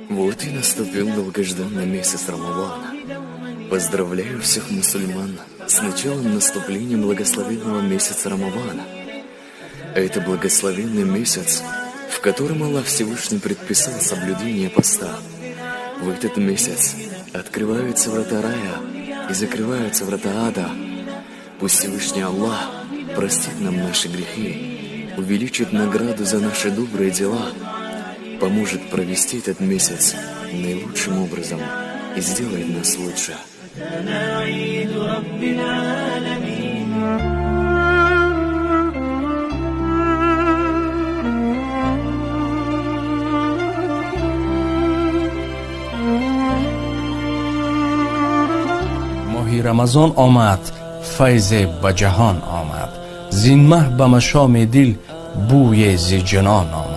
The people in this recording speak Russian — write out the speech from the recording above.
Вот и наступил долгожданный месяц Рамадана. Поздравляю всех мусульман с началом наступления благословенного месяца Рамадана. Это благословенный месяц, в котором Аллах Всевышний предписал соблюдение поста. В этот месяц открываются врата рая и закрываются врата ада. Пусть Всевышний Аллах простит нам наши грехи, увеличит награду за наши добрые дела, поможет провести этот месяц наилучшим образом и сделает нас лучше. ماهی رمضان آمد، فیض به جهان آمد، زین مه به مشام دل بوی ز جنان آمد.